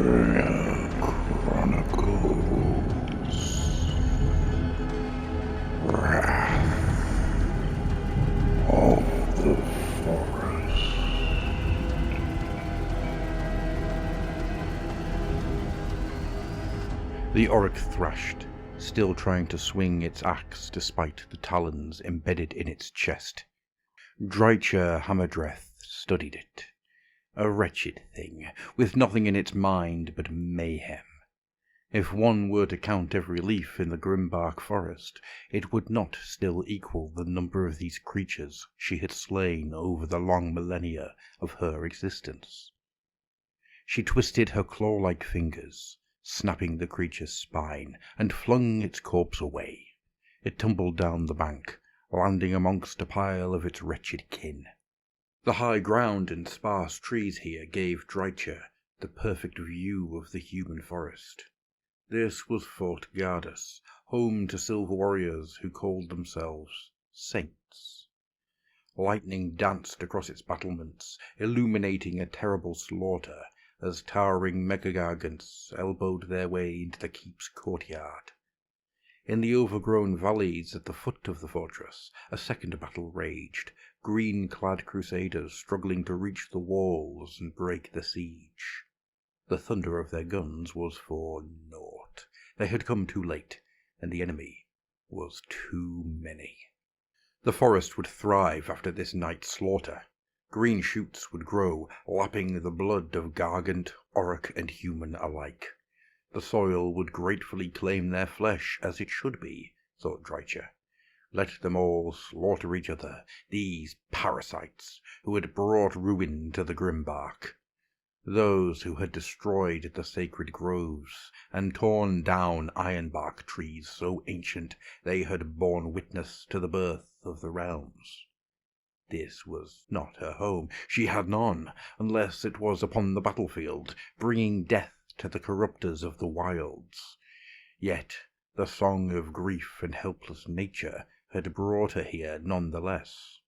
Chronicles. Wrath of the Forest. The Orc thrashed, still trying to swing its axe despite the talons embedded in its chest. Drycha Hammerdreth studied it. A wretched thing, with nothing in its mind but mayhem. If one were to count every leaf in the Grimbark forest, it would not still equal the number of these creatures she had slain over the long millennia of her existence. She twisted her claw-like fingers, snapping the creature's spine, and flung its corpse away. It tumbled down the bank, landing amongst a pile of its wretched kin. The high ground and sparse trees here gave Drycha the perfect view of the human forest. This was Fort Gardus, home to silver warriors who called themselves saints. Lightning danced across its battlements, illuminating a terrible slaughter as towering megagargants elbowed their way into the keep's courtyard. In the overgrown valleys at the foot of the fortress, a second battle raged, green-clad crusaders struggling to reach the walls and break the siege. The thunder of their guns was for naught. They had come too late, and the enemy was too many. The forest would thrive after this night's slaughter. Green shoots would grow, lapping the blood of Gargant, Orc, and human alike. The soil would gratefully claim their flesh, as it should be, thought Drycha. Let them all slaughter each other, these parasites who had brought ruin to the Grimbark. Those who had destroyed the sacred groves and torn down ironbark trees so ancient they had borne witness to the birth of the realms. This was not her home. She had none, unless it was upon the battlefield, bringing death to the corrupters of the wilds. Yet the song of grief and helpless nature had brought her here none the less.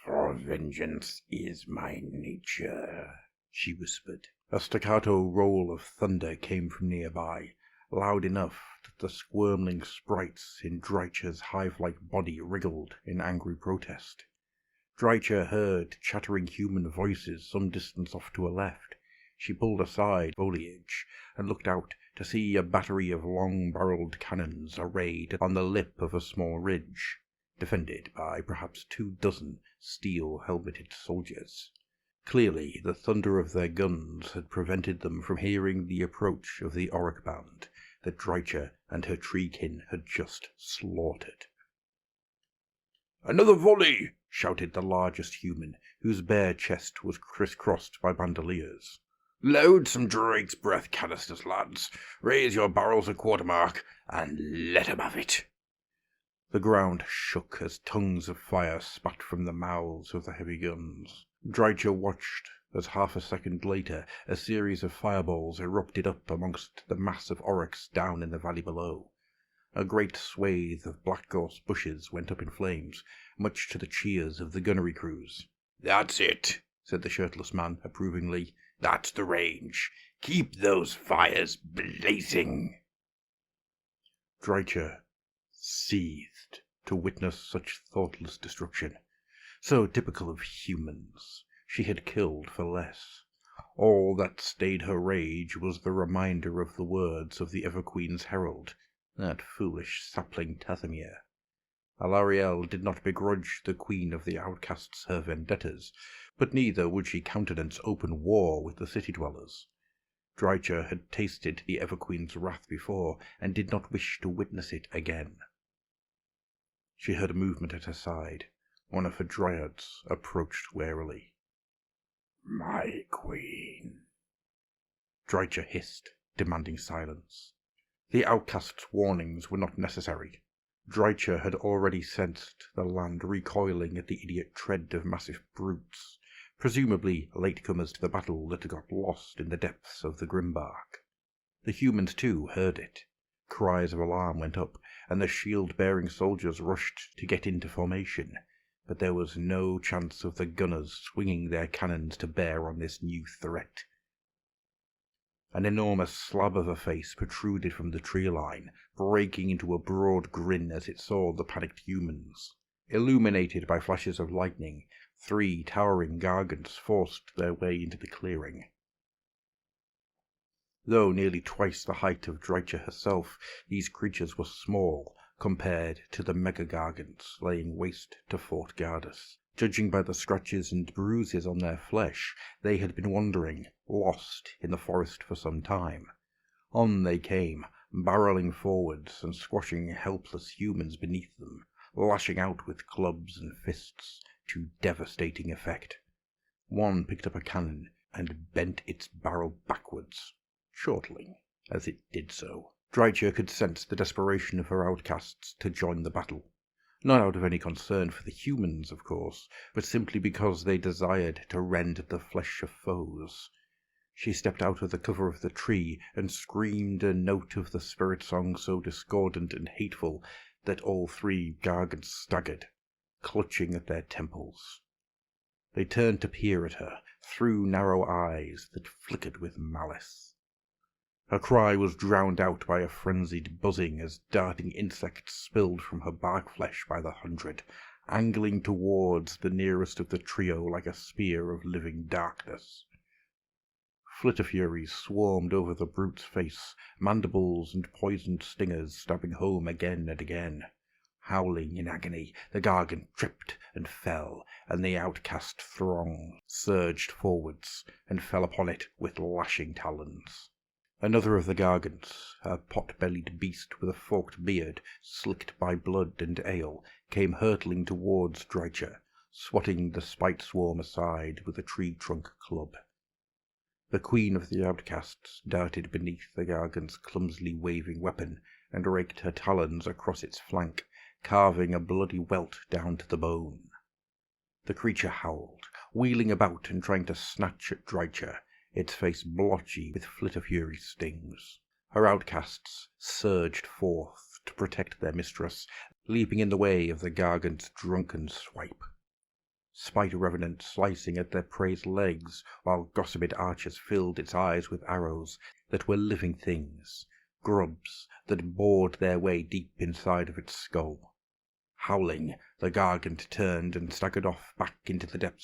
For vengeance is my nature, she whispered. A staccato roll of thunder came from nearby, loud enough that the squirming sprites in Drycha's hive-like body wriggled in angry protest. Drycha heard chattering human voices some distance off to her left. She pulled aside foliage and looked out to see a battery of long-barreled cannons arrayed on the lip of a small ridge, defended by perhaps 24 steel-helmeted soldiers. Clearly, the thunder of their guns had prevented them from hearing the approach of the Orc band that Drycha and her tree-kin had just slaughtered. "Another volley!" shouted the largest human, whose bare chest was crisscrossed by bandoliers. "Load some Drake's breath canisters, lads. Raise your barrels a quarter mark, and let 'em have it." The ground shook as tongues of fire spat from the mouths of the heavy guns. Drycha watched as half a second later a series of fireballs erupted up amongst the mass of Oryx down in the valley below. A great swathe of black gorse bushes went up in flames, much to the cheers of the gunnery crews. "That's it," said the shirtless man approvingly. "That's the range. Keep those fires blazing." Drycha seethed to witness such thoughtless destruction, so typical of humans. She had killed for less. All that stayed her rage was the reminder of the words of the Everqueen's herald, that foolish sapling Tathemir. Alarielle did not begrudge the Queen of the Outcasts her vendettas, but neither would she countenance open war with the city-dwellers. Drycha had tasted the Everqueen's wrath before, and did not wish to witness it again. She heard a movement at her side. One of her dryads approached warily. "My queen," Drycha hissed, demanding silence. The outcast's warnings were not necessary. Drycha had already sensed the land recoiling at the idiot tread of massive brutes, presumably latecomers to the battle that had got lost in the depths of the Grimbark. The humans, too, heard it. Cries of alarm went up, and the shield-bearing soldiers rushed to get into formation, but there was no chance of the gunners swinging their cannons to bear on this new threat. An enormous slab of a face protruded from the tree line, breaking into a broad grin as it saw the panicked humans. Illuminated by flashes of lightning, 3 towering gargants forced their way into the clearing. Though nearly twice the height of Drycha herself, these creatures were small compared to the mega-gargants laying waste to Fort Gardus. Judging by the scratches and bruises on their flesh, they had been wandering, lost in the forest for some time. On they came, barreling forwards and squashing helpless humans beneath them, lashing out with clubs and fists to devastating effect. One picked up a cannon and bent its barrel backwards, chortling as it did so. Drycha could sense the desperation of her outcasts to join the battle. Not out of any concern for the humans, of course, but simply because they desired to rend the flesh of foes. She stepped out of the cover of the tree and screamed a note of the spirit song so discordant and hateful that all 3 gargants staggered, clutching at their temples. They turned to peer at her through narrow eyes that flickered with malice. Her cry was drowned out by a frenzied buzzing as darting insects spilled from her bark flesh by the hundred, angling towards the nearest of the trio like a spear of living darkness. Flitterfuries swarmed over the brute's face, mandibles and poisoned stingers stabbing home again and again. Howling in agony, the gargant tripped and fell, and the outcast throng surged forwards and fell upon it with lashing talons. Another of the gargants, a pot-bellied beast with a forked beard slicked by blood and ale, came hurtling towards Drycha, swatting the spite swarm aside with a tree-trunk club. The queen of the outcasts darted beneath the gargant's clumsily waving weapon and raked her talons across its flank, carving a bloody welt down to the bone. The creature howled, wheeling about and trying to snatch at Drycha, its face blotchy with Flitterfury stings. Her outcasts surged forth to protect their mistress, leaping in the way of the gargant's drunken swipe. Spite revenant slicing at their prey's legs, while gossiped archers filled its eyes with arrows that were living things, grubs that bored their way deep inside of its skull. Howling, the gargant turned and staggered off back into the depths of